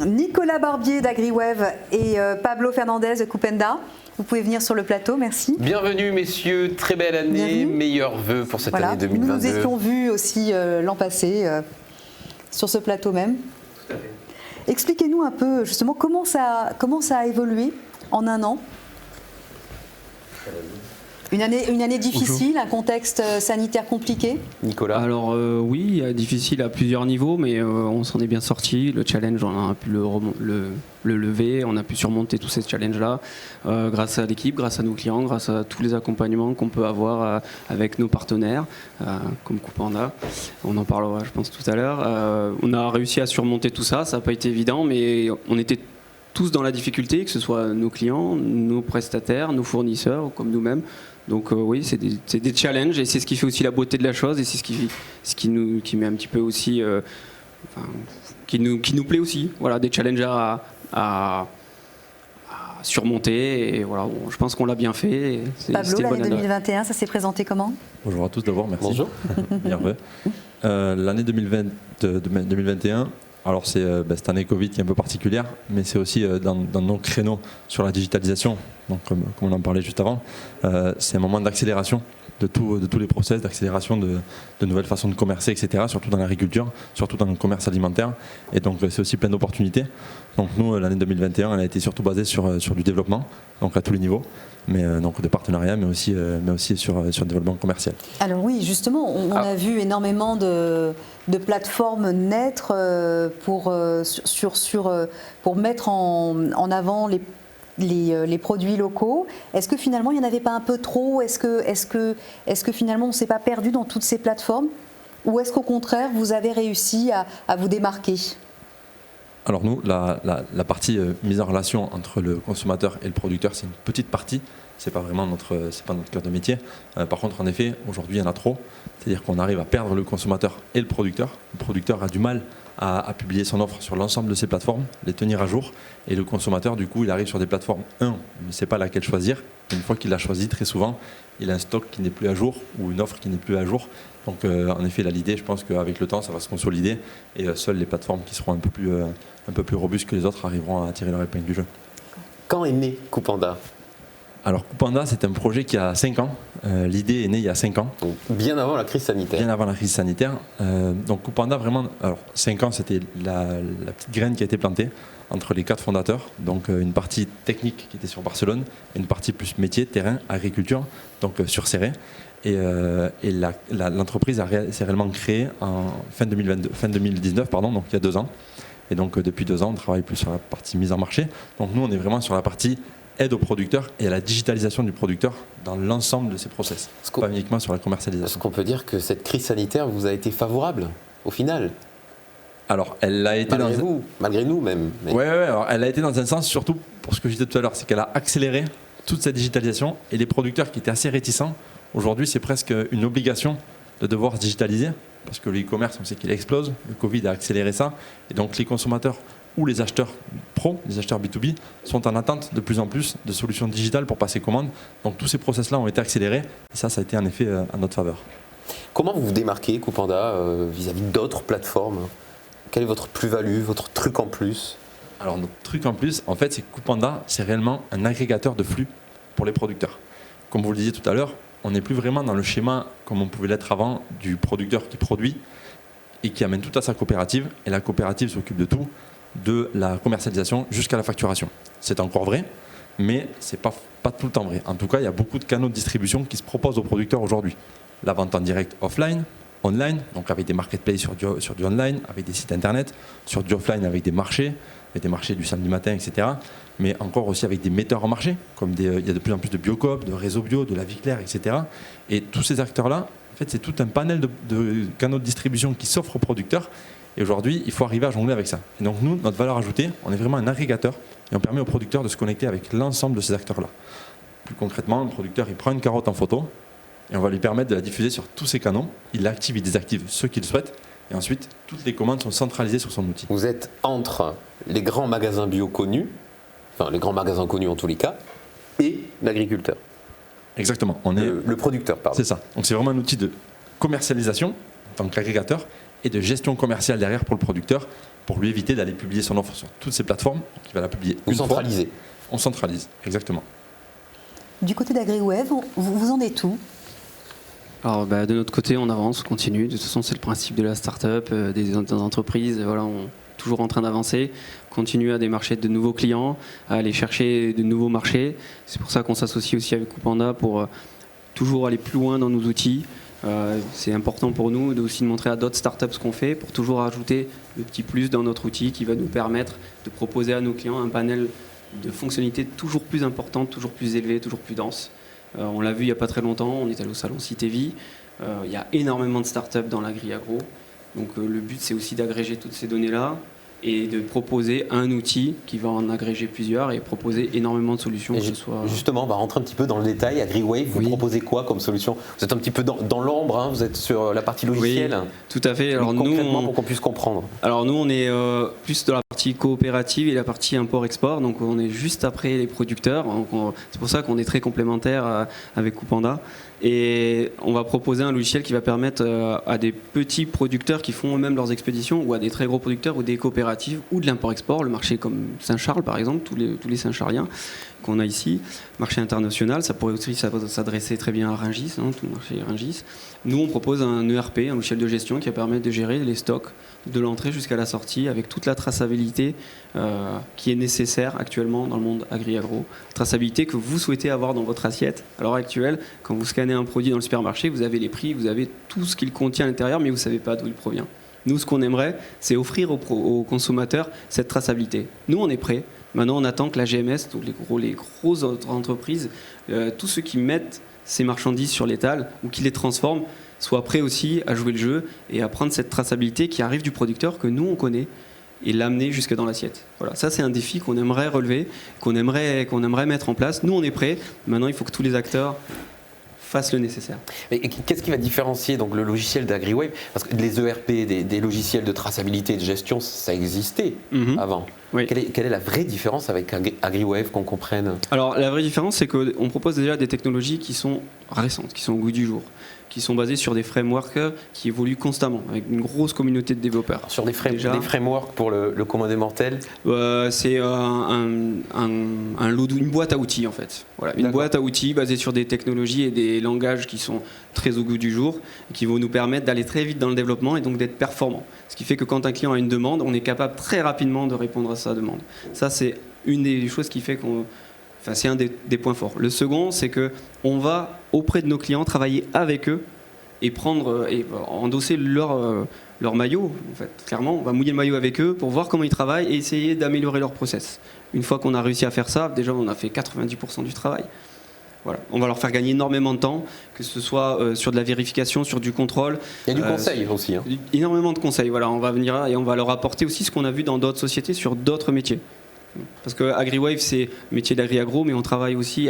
Nicolas Barbier d'AgriWev et Pablo Fernandez de Coupenda. Vous pouvez venir sur le plateau, merci. Bienvenue messieurs, très belle année, meilleurs vœux pour cette année 2022. Nous nous étions vus aussi l'an passé sur ce plateau même. Tout à fait. Expliquez-nous un peu justement comment ça a évolué en un an. Une année difficile, un contexte sanitaire compliqué. Nicolas. Alors oui, difficile à plusieurs niveaux, mais on s'en est bien sorti. Le challenge, on a pu le lever, on a pu surmonter tous ces challenges-là grâce à l'équipe, grâce à nos clients, grâce à tous les accompagnements qu'on peut avoir avec nos partenaires, comme Coupenda. On en parlera, je pense, tout à l'heure. On a réussi à surmonter tout ça, ça n'a pas été évident, mais on était tous dans la difficulté, que ce soit nos clients, nos prestataires, nos fournisseurs, comme nous-mêmes. Donc oui, c'est des challenges et c'est ce qui fait aussi la beauté de la chose et c'est ce qui met un petit peu aussi, qui nous plaît aussi. Voilà, des challenges à surmonter et voilà, je pense qu'on l'a bien fait. Pablo, l'année 2021, ça s'est présenté comment ? Bonjour à tous d'abord, merci. Bonjour. L'année 2021. Alors c'est cette année Covid qui est un peu particulière, mais c'est aussi dans nos créneaux sur la digitalisation, donc comme on en parlait juste avant, c'est un moment d'accélération de tous les process, d'accélération de nouvelles façons de commercer, etc., surtout dans l'agriculture, surtout dans le commerce alimentaire, et donc c'est aussi plein d'opportunités. Donc nous, l'année 2021, elle a été surtout basée sur du développement, donc à tous les niveaux, mais donc des partenariats, mais aussi sur le développement commercial. Alors oui, justement, on a vu énormément de plateformes naître pour mettre en avant les produits locaux. Est-ce que finalement il n'y en avait pas un peu trop ? Est-ce que finalement on ne s'est pas perdu dans toutes ces plateformes ? Ou est-ce qu'au contraire vous avez réussi à vous démarquer ? Alors nous, la partie mise en relation entre le consommateur et le producteur, c'est une petite partie. C'est pas vraiment notre cœur de métier. Par contre, en effet, aujourd'hui, il y en a trop. C'est-à-dire qu'on arrive à perdre le consommateur et le producteur. Le producteur a du mal à publier son offre sur l'ensemble de ces plateformes, les tenir à jour. Et le consommateur, du coup, il arrive sur des plateformes, il ne sait pas laquelle choisir. Et une fois qu'il l'a choisi, très souvent, il a un stock qui n'est plus à jour ou une offre qui n'est plus à jour. Donc, en effet, l'idée, je pense qu'avec le temps, ça va se consolider. Et seules les plateformes qui seront un peu plus robustes que les autres arriveront à tirer leur épingle du jeu. Quand est né Coupenda ? Alors Coupenda, c'est un projet qui a 5 ans. L'idée est née il y a 5 ans. Donc, bien avant la crise sanitaire. Bien avant la crise sanitaire. Donc Coupenda, vraiment, alors 5 ans, c'était la petite graine qui a été plantée entre les 4 fondateurs. Donc une partie technique qui était sur Barcelone et une partie plus métier, terrain, agriculture, donc sur Céret. Et l'entreprise s'est réellement créée en fin 2019, donc il y a 2 ans. Et donc depuis 2 ans, on travaille plus sur la partie mise en marché. Donc nous, on est vraiment sur la partie aide au producteur et à la digitalisation du producteur dans l'ensemble de ses process, pas uniquement sur la commercialisation. Est-ce qu'on peut dire que cette crise sanitaire vous a été favorable au final ? Alors, elle a été malgré nous même. Mais... Ouais, alors, elle a été dans un sens surtout pour ce que je disais tout à l'heure, c'est qu'elle a accéléré toute cette digitalisation et les producteurs qui étaient assez réticents, aujourd'hui c'est presque une obligation de devoir se digitaliser parce que le e-commerce, on sait qu'il explose, le Covid a accéléré ça et donc les consommateurs ou les acheteurs pro, les acheteurs B2B, sont en attente de plus en plus de solutions digitales pour passer commande. Donc tous ces process-là ont été accélérés et ça a été en effet à notre faveur. Comment vous vous démarquez, Coupenda, vis-à-vis d'autres plateformes ? Quelle est votre plus-value, votre truc en plus ? Alors notre truc en plus, en fait, c'est que Coupenda, c'est réellement un agrégateur de flux pour les producteurs. Comme vous le disiez tout à l'heure, on n'est plus vraiment dans le schéma comme on pouvait l'être avant du producteur qui produit et qui amène tout à sa coopérative et la coopérative s'occupe de tout, de la commercialisation jusqu'à la facturation. C'est encore vrai, mais ce n'est pas tout le temps vrai. En tout cas, il y a beaucoup de canaux de distribution qui se proposent aux producteurs aujourd'hui. La vente en direct offline, online, donc avec des marketplaces sur du online, avec des sites internet, sur du offline avec des marchés du samedi matin, etc. Mais encore aussi avec des metteurs en marché, comme il y a de plus en plus de Biocoop, de Réseau Bio, de La Vie Claire, etc. Et tous ces acteurs-là, en fait, c'est tout un panel de canaux de distribution qui s'offrent aux producteurs. Et aujourd'hui, il faut arriver à jongler avec ça. Et donc nous, notre valeur ajoutée, on est vraiment un agrégateur et on permet aux producteurs de se connecter avec l'ensemble de ces acteurs-là. Plus concrètement, le producteur, il prend une carotte en photo et on va lui permettre de la diffuser sur tous ces canaux. Il l'active, il désactive ceux qu'il souhaite et ensuite, toutes les commandes sont centralisées sur son outil. Vous êtes entre les grands magasins bio connus, enfin les grands magasins connus en tous les cas, et l'agriculteur. Exactement. On est le producteur, pardon. C'est ça. Donc c'est vraiment un outil de commercialisation en tant qu'agrégateur et de gestion commerciale derrière pour le producteur, pour lui éviter d'aller publier son offre sur toutes ces plateformes. Donc, il va la publier Vous une fois. centralisez. On centralise, exactement. Du côté d'AgriWave, vous en êtes où? Alors de notre côté, on avance, on continue. De toute façon, c'est le principe de la start-up, des entreprises. Voilà, on est toujours en train d'avancer, continue à démarcher de nouveaux clients, à aller chercher de nouveaux marchés. C'est pour ça qu'on s'associe aussi avec Coupanda pour toujours aller plus loin dans nos outils. C'est important pour nous aussi de montrer à d'autres startups ce qu'on fait pour toujours ajouter le petit plus dans notre outil qui va nous permettre de proposer à nos clients un panel de fonctionnalités toujours plus importantes, toujours plus élevées, toujours plus denses. On l'a vu il n'y a pas très longtemps, on est allé au salon Citevie. Il y a énormément de startups dans l'agri-agro. Donc le but, c'est aussi d'agréger toutes ces données-là et de proposer un outil qui va en agréger plusieurs et proposer énormément de solutions. Et justement, on va rentrer un petit peu dans le détail. AgriWave, vous proposez quoi comme solution? Vous êtes un petit peu dans l'ombre, hein, vous êtes sur la partie logicielle. Oui, tout à fait. Alors concrètement, pour qu'on puisse comprendre. Alors nous, on est plus dans la partie coopérative et la partie import-export. Donc on est juste après les producteurs. C'est pour ça qu'on est très complémentaires avec Coupanda. Et on va proposer un logiciel qui va permettre à des petits producteurs qui font eux-mêmes leurs expéditions ou à des très gros producteurs ou des coopératives ou de l'import-export, le marché comme Saint-Charles par exemple, tous les Saint-Charliens qu'on a ici, marché international, ça pourrait aussi s'adresser très bien à Rungis, hein, tout le marché Rungis. Nous, on propose un ERP, un logiciel de gestion qui va permettre de gérer les stocks de l'entrée jusqu'à la sortie avec toute la traçabilité qui est nécessaire actuellement dans le monde agri-agro. Traçabilité que vous souhaitez avoir dans votre assiette. À l'heure actuelle, quand vous scannez un produit dans le supermarché, vous avez les prix, vous avez tout ce qu'il contient à l'intérieur, mais vous ne savez pas d'où il provient. Nous, ce qu'on aimerait, c'est offrir aux consommateurs cette traçabilité. Nous, on est prêts. Maintenant, on attend que la GMS, donc les grosses entreprises, tous ceux qui mettent ces marchandises sur l'étal ou qui les transforment, soient prêts aussi à jouer le jeu et à prendre cette traçabilité qui arrive du producteur que nous, on connaît et l'amener jusque dans l'assiette. Voilà, ça c'est un défi qu'on aimerait relever, qu'on aimerait mettre en place. Nous, on est prêts. Maintenant, il faut que tous les acteurs fassent le nécessaire. Mais qu'est-ce qui va différencier donc le logiciel d'AgriWave? Parce que les ERP, des logiciels de traçabilité et de gestion, ça existait avant. Oui. Quelle est la vraie différence avec AgriWave, qu'on comprenne? Alors la vraie différence, c'est qu'on propose déjà des technologies qui sont récentes, qui sont au goût du jour, qui sont basées sur des frameworks qui évoluent constamment, avec une grosse communauté de développeurs. Alors, sur des frameworks pour le commun des mortels? C'est une boîte à outils en fait. Voilà, une boîte à outils basée sur des technologies et des langages qui sont très au goût du jour, et qui vont nous permettre d'aller très vite dans le développement et donc d'être performant. Ce qui fait que quand un client a une demande, on est capable très rapidement de répondre à sa demande. Ça, c'est une des choses qui fait c'est un des points forts. Le second, c'est qu'on va auprès de nos clients travailler avec eux et endosser leur maillot. En fait, clairement, on va mouiller le maillot avec eux pour voir comment ils travaillent et essayer d'améliorer leur process. Une fois qu'on a réussi à faire ça, déjà on a fait 90% du travail. Voilà. On va leur faire gagner énormément de temps, que ce soit sur de la vérification, sur du contrôle. Il y a du conseil aussi. Hein. Énormément de conseils. Voilà, on va venir et on va leur apporter aussi ce qu'on a vu dans d'autres sociétés sur d'autres métiers. Parce que AgriWave, c'est métier d'agri-agro, mais on travaille aussi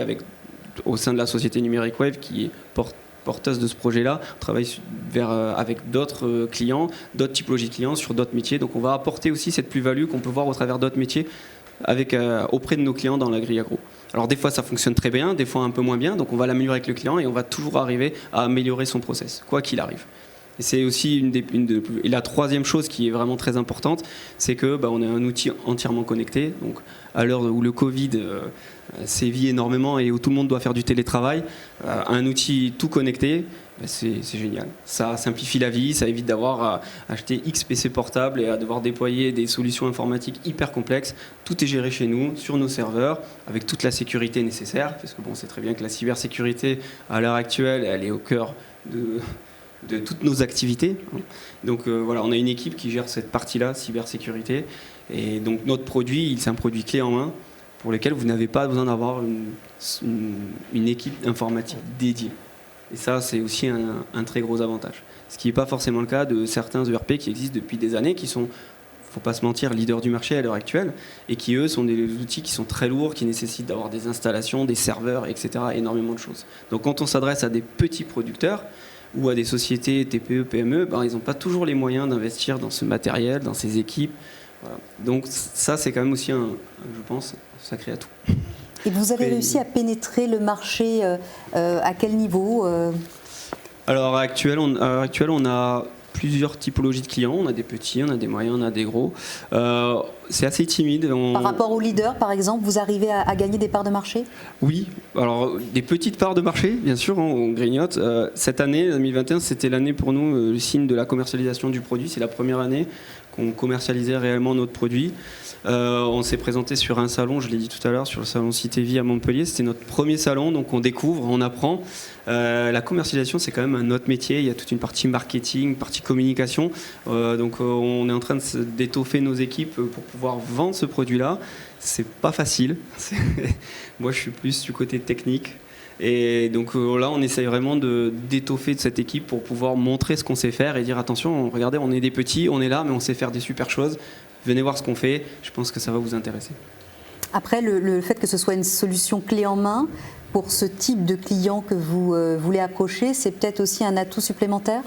au sein de la société Numérique Wave qui est porteuse de ce projet-là. On travaille avec d'autres clients, d'autres typologies de clients sur d'autres métiers. Donc on va apporter aussi cette plus-value qu'on peut voir au travers d'autres métiers auprès de nos clients dans l'agri-agro. Alors des fois ça fonctionne très bien, des fois un peu moins bien, donc on va l'améliorer avec le client et on va toujours arriver à améliorer son process, quoi qu'il arrive. Et c'est aussi et la troisième chose qui est vraiment très importante, c'est que on est un outil entièrement connecté. Donc à l'heure où le Covid sévit énormément et où tout le monde doit faire du télétravail, un outil tout connecté, c'est génial. Ça simplifie la vie, ça évite d'avoir à acheter X PC portable et à devoir déployer des solutions informatiques hyper complexes. Tout est géré chez nous, sur nos serveurs, avec toute la sécurité nécessaire, parce que on sait très bien que la cybersécurité, à l'heure actuelle, elle est au cœur de toutes nos activités. Donc voilà, on a une équipe qui gère cette partie-là, cybersécurité. Et donc notre produit, c'est un produit clé en main pour lequel vous n'avez pas besoin d'avoir une équipe informatique dédiée. Et ça, c'est aussi un très gros avantage. Ce qui n'est pas forcément le cas de certains ERP qui existent depuis des années, qui sont, il ne faut pas se mentir, leaders du marché à l'heure actuelle, et qui, eux, sont des outils qui sont très lourds, qui nécessitent d'avoir des installations, des serveurs, etc., énormément de choses. Donc quand on s'adresse à des petits producteurs, ou à des sociétés TPE, PME, ils n'ont pas toujours les moyens d'investir dans ce matériel, dans ces équipes. Voilà. Donc ça, c'est quand même aussi, je pense, un sacré atout. Et vous avez réussi à pénétrer le marché à quel niveau Alors à l'heure actuelle, on a plusieurs typologies de clients. On a des petits, on a des moyens, on a des gros. C'est assez timide. Par rapport aux leaders, par exemple, vous arrivez à gagner des parts de marché? Oui, alors des petites parts de marché, bien sûr, hein, on grignote. Cette année, 2021, c'était l'année pour nous, le signe de la commercialisation du produit. C'est la première année qu'on commercialisait réellement notre produit. On s'est présenté sur un salon, je l'ai dit tout à l'heure, sur le salon Cité Vie à Montpellier. C'était notre premier salon, donc on découvre, on apprend. La commercialisation, c'est quand même un autre métier. Il y a toute une partie marketing, partie communication. Donc on est en train d'étoffer nos équipes pour pouvoir vendre ce produit-là. C'est pas facile. Moi, je suis plus du côté technique. Et donc là, on essaye vraiment d'étoffer de cette équipe pour pouvoir montrer ce qu'on sait faire et dire attention, regardez, on est des petits, on est là, mais on sait faire des super choses. Venez voir ce qu'on fait, je pense que ça va vous intéresser. Après, le fait que ce soit une solution clé en main, pour ce type de client que vous voulez approcher, c'est peut-être aussi un atout supplémentaire?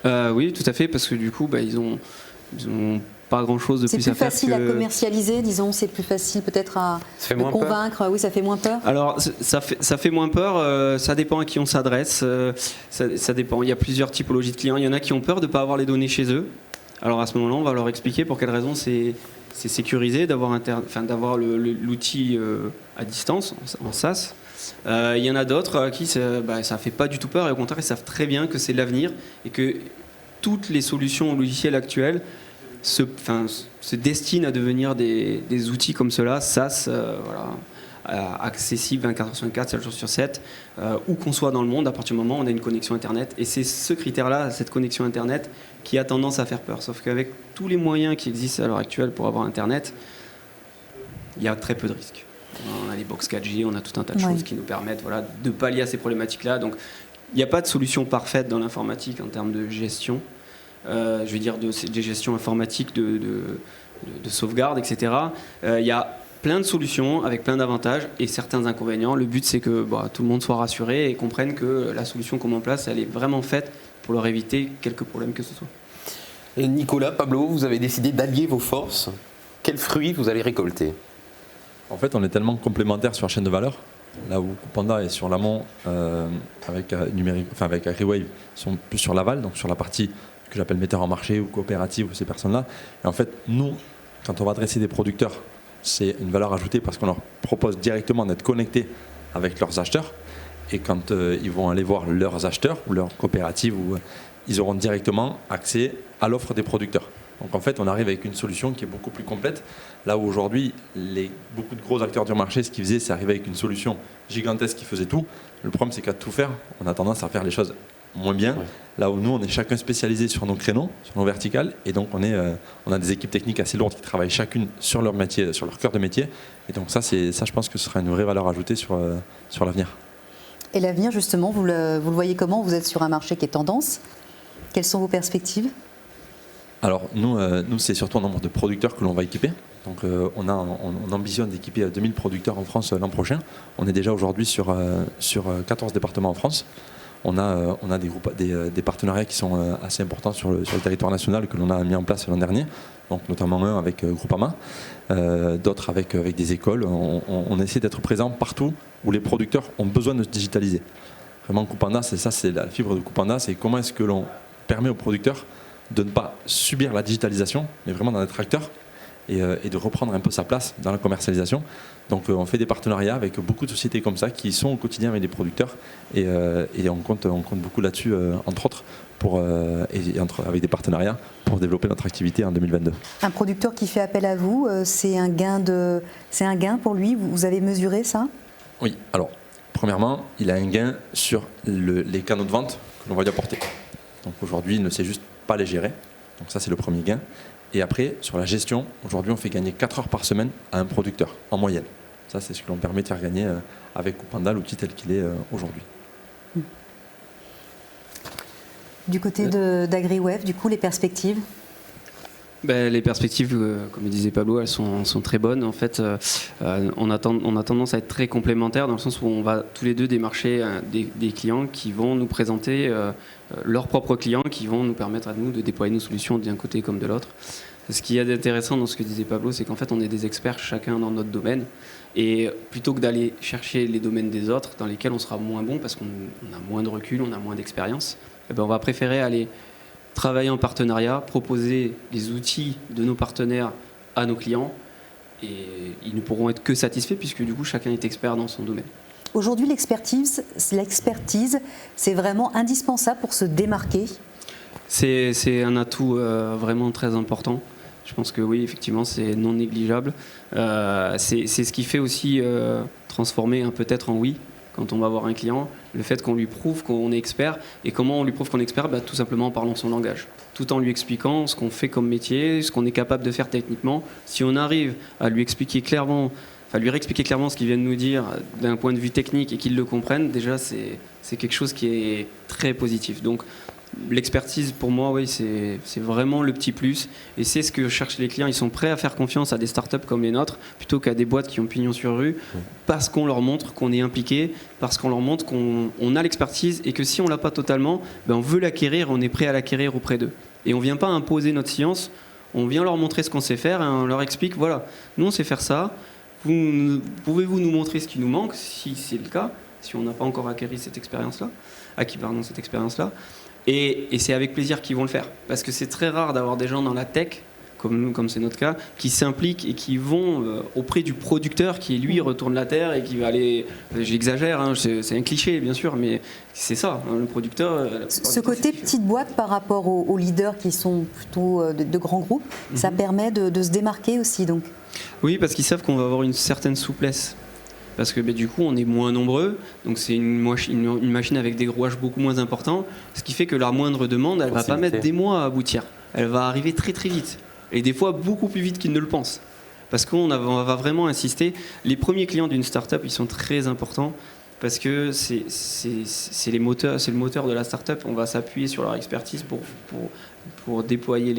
Oui, tout à fait, parce que du coup, ils ont pas grand-chose de plus à faire. C'est plus facile à commercialiser, disons, c'est plus facile peut-être à convaincre. Oui, ça fait moins peur. Alors, ça fait moins peur, ça dépend à qui on s'adresse, ça dépend. Il y a plusieurs typologies de clients. Il y en a qui ont peur de ne pas avoir les données chez eux. Alors à ce moment-là, on va leur expliquer pour quelles raisons c'est sécurisé d'avoir l'outil à distance, en SaaS. Il y en a d'autres à qui ça ne fait pas du tout peur et au contraire, ils savent très bien que c'est l'avenir et que toutes les solutions logicielles actuelles se destinent à devenir des outils comme cela, SaaS, accessible 24/24, 7 jours sur 7, où qu'on soit dans le monde, à partir du moment où on a une connexion Internet. Et c'est ce critère-là, cette connexion Internet, qui a tendance à faire peur. Sauf qu'avec tous les moyens qui existent à l'heure actuelle pour avoir Internet, il y a très peu de risques. On a les box 4G, on a tout un tas de choses qui nous permettent de pallier à ces problématiques-là. Donc il n'y a pas de solution parfaite dans l'informatique en termes de gestion. Je veux dire de gestion informatique, de sauvegarde, etc. Il y a plein de solutions avec plein d'avantages et certains inconvénients. Le but, c'est que tout le monde soit rassuré et comprenne que la solution qu'on met en place, elle est vraiment faite pour leur éviter quelques problèmes que ce soit. Nicolas, Pablo, vous avez décidé d'allier vos forces. Quels fruits vous allez récolter? En fait, on est tellement complémentaires sur la chaîne de valeur. Là où Panda est sur l'amont avec AgriWave, ils sont plus sur l'aval, donc sur la partie que j'appelle metteur en marché ou coopérative ou ces personnes-là. Et en fait, nous, quand on va adresser des producteurs, c'est une valeur ajoutée parce qu'on leur propose directement d'être connectés avec leurs acheteurs. Et quand ils vont aller voir leurs acheteurs ou leurs coopératives, ils auront directement accès à l'offre des producteurs. Donc en fait, on arrive avec une solution qui est beaucoup plus complète. Là où aujourd'hui, beaucoup de gros acteurs du marché, ce qu'ils faisaient, c'est arriver avec une solution gigantesque qui faisait tout. Le problème, c'est qu'à tout faire, on a tendance à faire les choses moins bien. Ouais. Là où nous, on est chacun spécialisé sur nos créneaux, sur nos verticales, et donc on a des équipes techniques assez lourdes qui travaillent chacune sur leur métier, sur leur cœur de métier. Et donc ça, je pense que ce sera une vraie valeur ajoutée sur l'avenir. Et l'avenir, justement, vous le voyez comment? Vous êtes sur un marché qui est tendance. Quelles sont vos perspectives? Alors nous c'est surtout un nombre de producteurs que l'on va équiper. Donc on ambitionne d'équiper 2000 producteurs en France l'an prochain. On est déjà aujourd'hui sur 14 départements en France. On a des partenariats qui sont assez importants sur le territoire national que l'on a mis en place l'an dernier. Donc notamment un avec Groupama, d'autres avec des écoles. On essaie d'être présent partout où les producteurs ont besoin de se digitaliser. Vraiment, Coupanda, c'est la fibre de Coupanda, c'est comment est-ce que l'on permet aux producteurs de ne pas subir la digitalisation, mais vraiment d'en être acteur et de reprendre un peu sa place dans la commercialisation. Donc on fait des partenariats avec beaucoup de sociétés comme ça qui sont au quotidien avec les producteurs et on compte beaucoup là-dessus, entre autres, avec des partenariats pour développer notre activité en 2022. Un producteur qui fait appel à vous, c'est un gain pour lui, vous avez mesuré ça? Oui, alors premièrement, il a un gain sur les canaux de vente que l'on va lui apporter. Donc aujourd'hui, il ne sait juste pas les gérer. Donc ça, c'est le premier gain. Et après, sur la gestion, aujourd'hui, on fait gagner 4 heures par semaine à un producteur, en moyenne. Ça, c'est ce que l'on permet de faire gagner avec Coupanda, l'outil tel qu'il est aujourd'hui. Du côté d'AgriWave, du coup, les perspectives? Les perspectives, comme le disait Pablo, elles sont très bonnes. En fait, on a tendance à être très complémentaires dans le sens où on va tous les deux démarcher des clients qui vont nous présenter leurs propres clients, qui vont nous permettre à nous de déployer nos solutions d'un côté comme de l'autre. Ce qu'il y a d'intéressant dans ce que disait Pablo, c'est qu'en fait, on est des experts chacun dans notre domaine. Et plutôt que d'aller chercher les domaines des autres dans lesquels on sera moins bon parce qu'on a moins de recul, on a moins d'expérience, on va préférer aller travailler en partenariat, proposer les outils de nos partenaires à nos clients, et ils ne pourront être que satisfaits puisque du coup chacun est expert dans son domaine. Aujourd'hui, l'expertise, c'est vraiment indispensable pour se démarquer. C'est un atout vraiment très important. Je pense que oui, effectivement, c'est non négligeable. C'est ce qui fait aussi transformer un peut-être en oui quand on va voir un client, le fait qu'on lui prouve qu'on est expert. Et comment on lui prouve qu'on est expert? Tout simplement en parlant son langage, tout en lui expliquant ce qu'on fait comme métier, ce qu'on est capable de faire techniquement. Si on arrive à lui expliquer clairement, lui réexpliquer clairement ce qu'il vient de nous dire d'un point de vue technique et qu'il le comprenne, déjà c'est quelque chose qui est très positif. Donc l'expertise pour moi, oui, c'est vraiment le petit plus, et c'est ce que cherchent les clients. Ils sont prêts à faire confiance à des startups comme les nôtres plutôt qu'à des boîtes qui ont pignon sur rue, parce qu'on leur montre qu'on est impliqué, parce qu'on leur montre qu'on a l'expertise, et que si on l'a pas totalement, on veut l'acquérir, on est prêt à l'acquérir auprès d'eux. Et on vient pas imposer notre science, on vient leur montrer ce qu'on sait faire et on leur explique, voilà, nous on sait faire ça. Pouvez-vous nous montrer ce qui nous manque, si c'est le cas, si on n'a pas encore acquis cette expérience-là, et c'est avec plaisir qu'ils vont le faire, parce que c'est très rare d'avoir des gens dans la tech, comme nous, comme c'est notre cas, qui s'impliquent et qui vont auprès du producteur qui lui retourne la terre et qui va aller, j'exagère, hein, c'est un cliché bien sûr, mais c'est ça, hein, le producteur. Ce côté petite boîte par rapport aux leaders qui sont plutôt de grands groupes, ça permet de se démarquer aussi donc. Oui, parce qu'ils savent qu'on va avoir une certaine souplesse. Parce que du coup, on est moins nombreux, donc c'est une machine avec des rouages beaucoup moins importants, ce qui fait que la moindre demande, elle ne va pas mettre des mois à aboutir. Elle va arriver très très vite, et des fois beaucoup plus vite qu'ils ne le pensent. Parce qu'on va vraiment insister. Les premiers clients d'une start-up, ils sont très importants, parce que c'est le moteur de la start-up. On va s'appuyer sur leur expertise pour déployer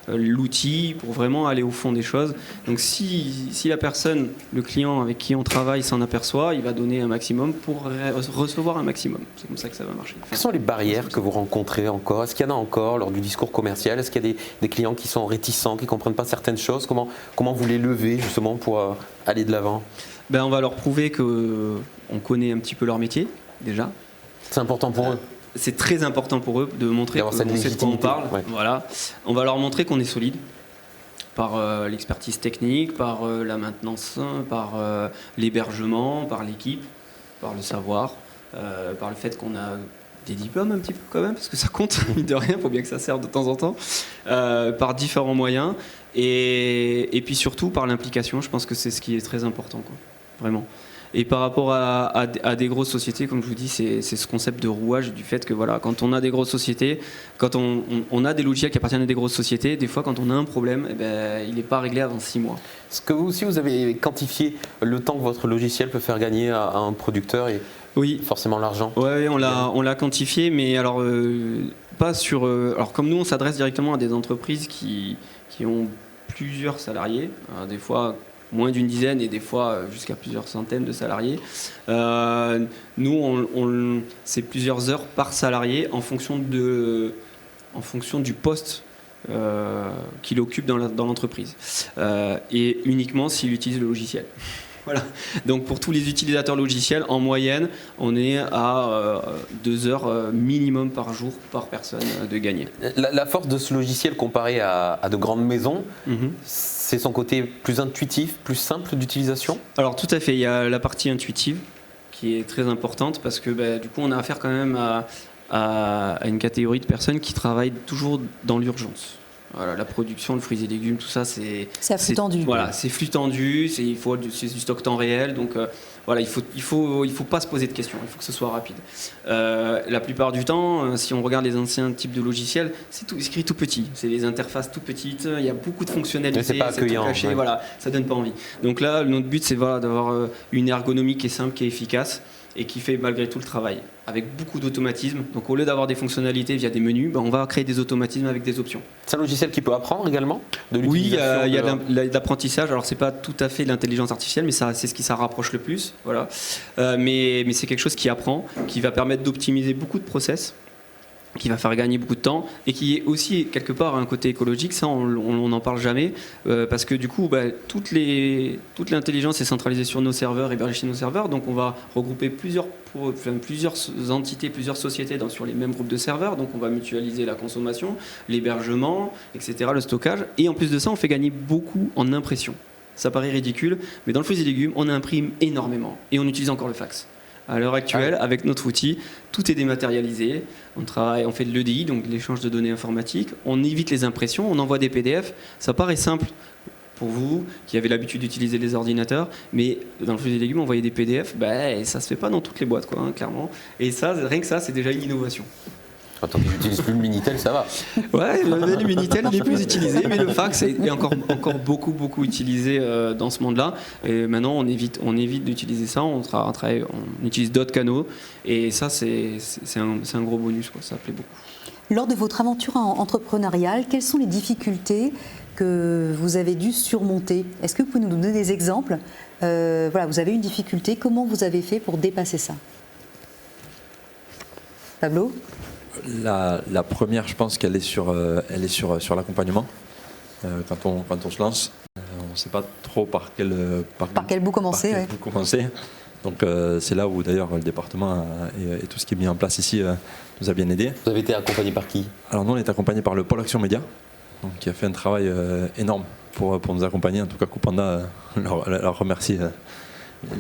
l'outil, pour vraiment aller au fond des choses. Donc si la personne, le client avec qui on travaille s'en aperçoit, il va donner un maximum pour recevoir un maximum. C'est comme ça que ça va marcher. Quelles sont les barrières que vous rencontrez encore? Est-ce qu'il y en a encore lors du discours commercial? Est-ce qu'il y a des clients qui sont réticents, qui ne comprennent pas certaines choses? Comment vous les levez justement pour aller de l'avant? On va leur prouver qu'on connaît un petit peu leur métier, déjà. C'est important pour eux. C'est très important pour eux de montrer qu'on sait de quoi on parle. Ouais. Voilà. On va leur montrer qu'on est solide par l'expertise technique, par la maintenance, par l'hébergement, par l'équipe, par le savoir, par le fait qu'on a des diplômes un petit peu quand même, parce que ça compte, mine de rien, il faut bien que ça serve de temps en temps, par différents moyens, et puis surtout par l'implication. Je pense que c'est ce qui est très important, quoi. Vraiment. Et par rapport à des grosses sociétés, comme je vous dis, c'est ce concept de rouage, du fait que voilà, quand on a des grosses sociétés, quand on a des logiciels qui appartiennent à des grosses sociétés, des fois quand on a un problème, il n'est pas réglé avant 6 mois. Est-ce que vous aussi vous avez quantifié le temps que votre logiciel peut faire gagner à un producteur et oui, forcément l'argent? Oui, on l'a quantifié, mais alors pas sur. Alors comme nous, on s'adresse directement à des entreprises qui ont plusieurs salariés, des fois moins d'une dizaine et des fois jusqu'à plusieurs centaines de salariés. Nous, c'est plusieurs heures par salarié en fonction du poste qu'il occupe dans l'entreprise, et uniquement s'il utilise le logiciel. Voilà. Donc pour tous les utilisateurs logiciels, en moyenne, on est à 2 heures minimum par jour par personne de gagner. La force de ce logiciel comparé à de grandes maisons, c'est son côté plus intuitif, plus simple d'utilisation? Alors tout à fait, il y a la partie intuitive qui est très importante, parce que du coup on a affaire quand même à une catégorie de personnes qui travaillent toujours dans l'urgence. Voilà, la production de fruits et légumes, tout ça, c'est flux tendu. Voilà, c'est flux tendu, c'est du stock temps réel, donc voilà, il faut pas se poser de questions, il faut que ce soit rapide. La plupart du temps, si on regarde les anciens types de logiciels, c'est écrit tout petit, c'est les interfaces tout petites, il y a beaucoup de fonctionnalités, c'est pas accueillant, tout caché, voilà, ça donne pas envie. Donc là, notre but, c'est d'avoir une ergonomie qui est simple, qui est efficace, et qui fait malgré tout le travail, avec beaucoup d'automatisme. Donc au lieu d'avoir des fonctionnalités via des menus, on va créer des automatismes avec des options. C'est un logiciel qui peut apprendre également de l'utilisation? Oui, il y a de l'apprentissage. Alors c'est pas tout à fait de l'intelligence artificielle, mais c'est ce qui s'en rapproche le plus. Voilà. Mais c'est quelque chose qui apprend, qui va permettre d'optimiser beaucoup de process. qui va faire gagner beaucoup de temps et qui est aussi quelque part un côté écologique, ça on n'en parle jamais, parce que du coup toute l'intelligence est centralisée sur nos serveurs, hébergée chez nos serveurs, donc on va regrouper plusieurs entités, plusieurs sociétés sur les mêmes groupes de serveurs, donc on va mutualiser la consommation, l'hébergement, etc., le stockage, et en plus de ça on fait gagner beaucoup en impression. Ça paraît ridicule, mais dans le fruits et légumes on imprime énormément et on utilise encore le fax. À l'heure actuelle, avec notre outil, tout est dématérialisé. On fait de l'EDI, donc l'échange de données informatiques. On évite les impressions, on envoie des PDF. Ça paraît simple pour vous qui avez l'habitude d'utiliser les ordinateurs, mais dans le fruits et légumes, envoyer des PDF, ça se fait pas dans toutes les boîtes, clairement. Et ça, rien que ça, c'est déjà une innovation. Quand on n'utilise plus le Minitel, ça va. Ouais, le Minitel il est plus utilisé, mais le fax est encore beaucoup utilisé dans ce monde-là. Et maintenant, on évite d'utiliser ça. On utilise d'autres canaux, et ça, c'est un gros bonus, quoi. Ça plaît beaucoup. Lors de votre aventure entrepreneuriale, quelles sont les difficultés que vous avez dû surmonter? Est-ce que vous pouvez nous donner des exemples? Voilà, vous avez une difficulté, comment vous avez fait pour dépasser ça? Pablo? La première, je pense qu'elle est sur l'accompagnement. Quand on se lance, on ne sait pas trop par quel bout commencer. Donc c'est là où d'ailleurs le département et tout ce qui est mis en place ici nous a bien aidé. Vous avez été accompagné par qui? Alors nous on est accompagné par le Pôle Action Média, donc, qui a fait un travail énorme pour nous accompagner. En tout cas Coupanda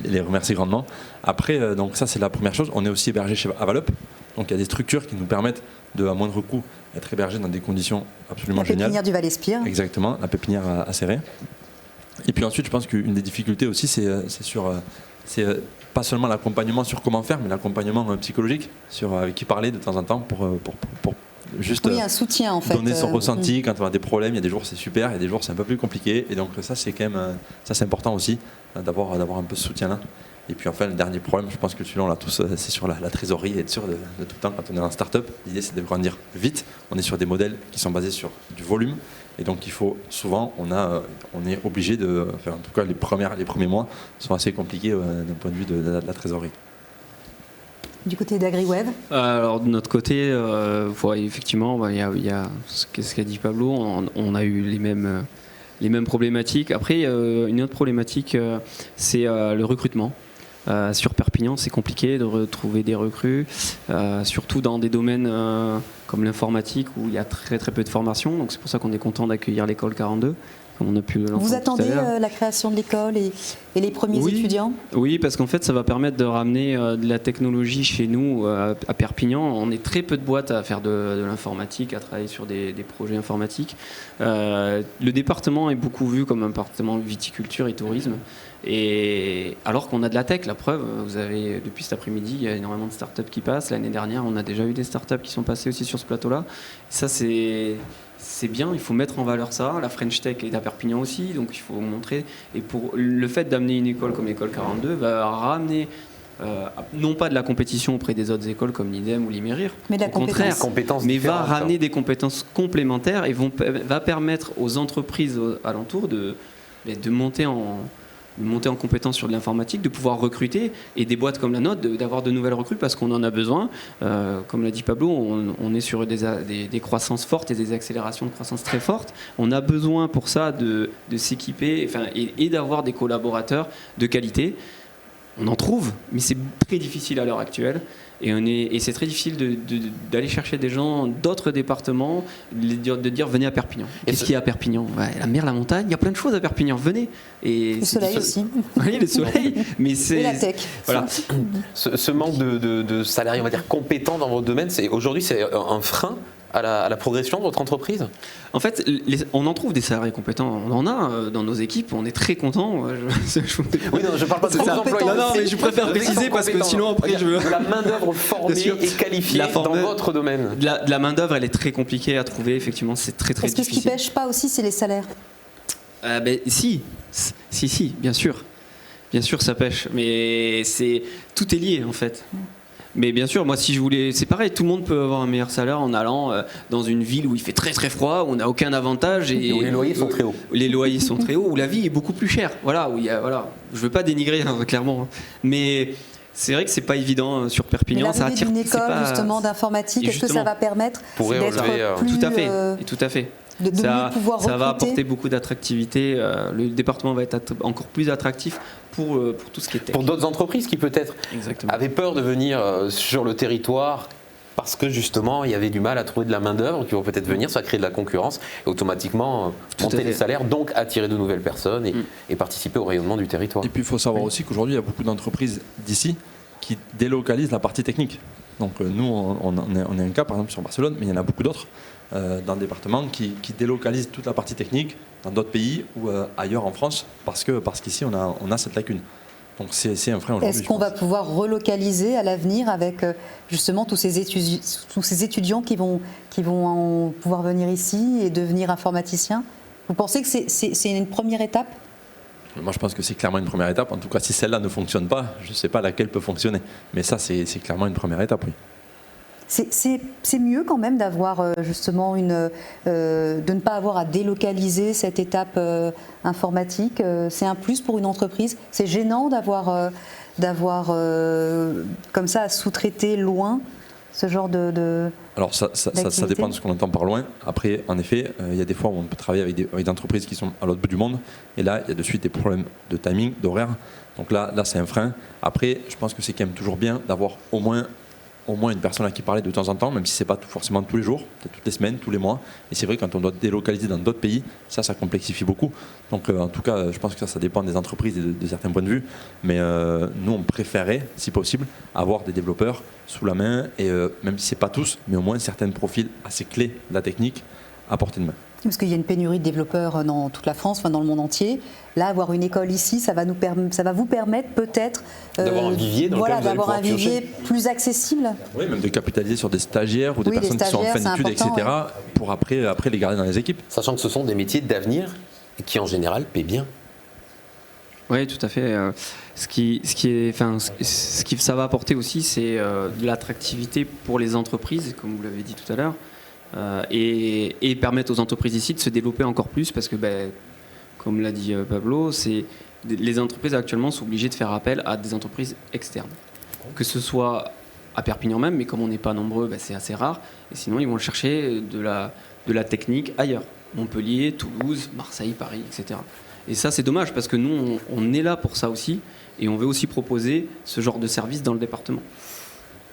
les remercie grandement. Après, donc ça c'est la première chose. On est aussi hébergé chez Avalup. Donc il y a des structures qui nous permettent à moindre coût être hébergés dans des conditions absolument géniales. La pépinière du Val-Espire. Exactement, la pépinière à Serré. Et puis ensuite, je pense qu'une des difficultés aussi, c'est pas seulement l'accompagnement sur comment faire, mais l'accompagnement psychologique, avec qui parler de temps en temps pour juste un soutien en fait. Donner son ressenti quand on a des problèmes. Il y a des jours c'est super, il y a des jours c'est un peu plus compliqué. Et donc ça c'est quand même c'est important aussi d'avoir un peu ce soutien là. Et puis enfin le dernier problème, je pense que celui-là on l'a tous, c'est sur la trésorerie et être sûr de tout le temps quand on est en start-up. L'idée c'est de grandir vite. On est sur des modèles qui sont basés sur du volume. Et donc il faut souvent, on est obligé de faire, en tout cas les premiers mois sont assez compliqués d'un point de vue de la trésorerie. Du côté d'AgriWeb? Alors de notre côté, effectivement, il y a ce qu'a dit Pablo, on a eu les mêmes problématiques. Après, une autre problématique, c'est le recrutement. Sur Perpignan, c'est compliqué de retrouver des recrues, surtout dans des domaines comme l'informatique où il y a très très peu de formation. Donc c'est pour ça qu'on est content d'accueillir l'école 42. On a pu Vous attendez la création de l'école et les premiers étudiants? Oui, parce qu'en fait, ça va permettre de ramener de la technologie chez nous à Perpignan. On est très peu de boîtes à faire de l'informatique, à travailler sur des projets informatiques. Le département est beaucoup vu comme un département viticulture et tourisme. Et alors qu'on a de la tech, la preuve, vous avez depuis cet après-midi, il y a énormément de startups qui passent. L'année dernière, on a déjà eu des startups qui sont passées aussi sur ce plateau-là. Ça, c'est bien, il faut mettre en valeur ça. La French Tech est à Perpignan aussi, donc il faut montrer. Et pour le fait d'amener une école comme l'école 42 va ramener non pas de la compétition auprès des autres écoles comme l'IDEM ou l'IMERIR, mais de la compétence, mais va ramener des compétences complémentaires et va permettre aux entreprises alentours de monter en compétence sur de l'informatique, de pouvoir recruter, et des boîtes comme la nôtre d'avoir de nouvelles recrues parce qu'on en a besoin. Comme l'a dit Pablo, on est sur des croissances fortes et des accélérations de croissance très fortes. On a besoin pour ça de s'équiper et d'avoir des collaborateurs de qualité. On en trouve, mais c'est très difficile à l'heure actuelle. Et c'est très difficile d'aller chercher des gens d'autres départements, de dire venez à Perpignan. Qu'est-ce qu'il y a à Perpignan? La mer, la montagne, il y a plein de choses à Perpignan, venez. Et le soleil aussi. Oui, le soleil. Mais et la tech. Voilà. Ce manque de salariés, on va dire, compétents dans votre domaine, aujourd'hui c'est un frein à la progression de votre entreprise? En fait, on en trouve des salariés compétents. On en a dans nos équipes. On est très contents. Oui, non, je parle pas de vos employés. Non, mais je préfère préciser parce que sinon après je veux... De la main-d'œuvre formée et qualifiée dans votre domaine. De la main-d'œuvre, elle est très compliquée à trouver. Effectivement, c'est très très difficile. Est-ce que ce qui pêche pas aussi, c'est les salaires? Si, bien sûr. Bien sûr, ça pêche. Mais tout est lié en fait. Mais bien sûr, moi, si je voulais, c'est pareil, tout le monde peut avoir un meilleur salaire en allant dans une ville où il fait très très froid, où on n'a aucun avantage et où les loyers sont très hauts. Les loyers sont très hauts, où la vie est beaucoup plus chère. Voilà, je veux pas dénigrer clairement, mais C'est vrai que c'est pas évident sur Perpignan. Mais ça l'arrivée attire. d'une école justement d'informatique, est-ce que ça va permettre pourrait d'être relever, plus Tout à fait. Tout à fait. de mieux pouvoir recruter? Ça va apporter beaucoup d'attractivité. Le département va être encore plus attractif pour tout ce qui est tech. Pour d'autres entreprises qui peut-être Exactement. avaient peur de venir sur le territoire parce que justement il y avait du mal à trouver de la main-d'œuvre, qui vont peut-être venir, ça crée de la concurrence et automatiquement monter les salaires, donc attirer de nouvelles personnes et participer au rayonnement du territoire. Et puis il faut savoir aussi qu'aujourd'hui il y a beaucoup d'entreprises d'ici qui délocalisent la partie technique. Donc nous on est un cas par exemple sur Barcelone, mais il y en a beaucoup d'autres dans le département qui délocalisent toute la partie technique dans d'autres pays ou ailleurs en France parce qu'ici on a cette lacune. Donc c'est un frein aujourd'hui. Est-ce qu'on va pouvoir relocaliser à l'avenir avec justement tous ces étudiants qui vont pouvoir venir ici et devenir informaticiens? Vous pensez que c'est une première étape? Moi je pense que c'est clairement une première étape. En tout cas si celle-là ne fonctionne pas, je ne sais pas laquelle peut fonctionner. Mais ça c'est clairement une première étape, oui. C'est mieux quand même d'avoir justement de ne pas avoir à délocaliser cette étape informatique. C'est un plus pour une entreprise. C'est gênant d'avoir comme ça à sous-traiter loin ce genre de Alors ça dépend de ce qu'on entend par loin. Après, en effet, il y a des fois où on peut travailler avec des entreprises qui sont à l'autre bout du monde. Et là, il y a de suite des problèmes de timing, d'horaire. Donc là c'est un frein. Après, je pense que c'est quand même toujours bien d'avoir au moins une personne à qui parler de temps en temps, même si ce n'est pas forcément tous les jours, peut-être toutes les semaines, tous les mois. Et c'est vrai, quand on doit délocaliser dans d'autres pays, ça complexifie beaucoup. Donc en tout cas, je pense que ça dépend des entreprises et de certains points de vue. Mais nous, on préférait, si possible, avoir des développeurs sous la main, et même si ce n'est pas tous, mais au moins certains profils assez clés de la technique à portée de main. Parce qu'il y a une pénurie de développeurs dans toute la France, enfin dans le monde entier. Là, avoir une école ici, ça va vous permettre peut-être d'avoir un vivier, d'avoir un vivier plus accessible. Oui, même de capitaliser sur des stagiaires ou des personnes qui sont en fin d'études, etc., pour après les garder dans les équipes. Sachant que ce sont des métiers d'avenir et qui en général paient bien. Oui, tout à fait. Ce qui ça va apporter aussi, c'est de l'attractivité pour les entreprises, comme vous l'avez dit tout à l'heure. Et permettre aux entreprises ici de se développer encore plus parce que, comme l'a dit Pablo, les entreprises actuellement sont obligées de faire appel à des entreprises externes. Que ce soit à Perpignan même, mais comme on n'est pas nombreux, c'est assez rare. Et sinon, ils vont chercher de la technique ailleurs. Montpellier, Toulouse, Marseille, Paris, etc. Et ça, c'est dommage parce que nous, on est là pour ça aussi et on veut aussi proposer ce genre de service dans le département.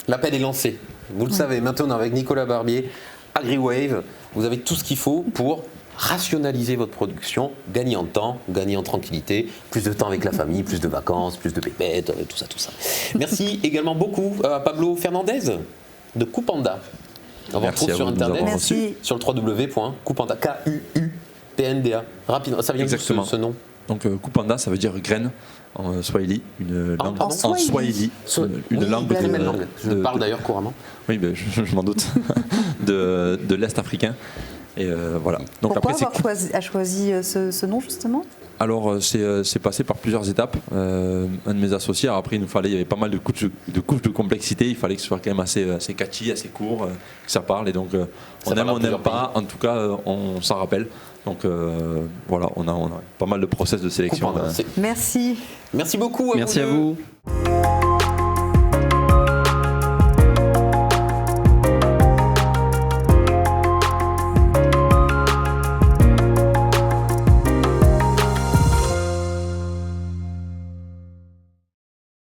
L'appel est lancé. Vous le savez, maintenant avec Nicolas Barbier, AgriWave, vous avez tout ce qu'il faut pour rationaliser votre production, gagner en temps, gagner en tranquillité, plus de temps avec la famille, plus de vacances, plus de pépettes, tout ça. Merci également beaucoup à Pablo Fernandez de Coupanda. On vous retrouve sur Internet, sur le www.coupanda, K-U-U-P-N-D-A. Rapidement, ça vient de ce nom. Donc Coupanda, ça veut dire graine en Swahili, une langue en Swahili. Une langue je parle d'ailleurs couramment. Oui, je m'en doute. de l'Est africain. Et voilà. Donc pourquoi après, avoir choisi ce nom justement? Alors c'est passé par plusieurs étapes. Un de mes associés, après il y avait pas mal de couches de complexité. Il fallait que ce soit quand même assez catchy, assez court, que ça parle. Et donc on aime, on n'aime pas. En tout cas, on s'en rappelle. Donc voilà, on a pas mal de process de sélection. Merci. Merci beaucoup. Merci à vous.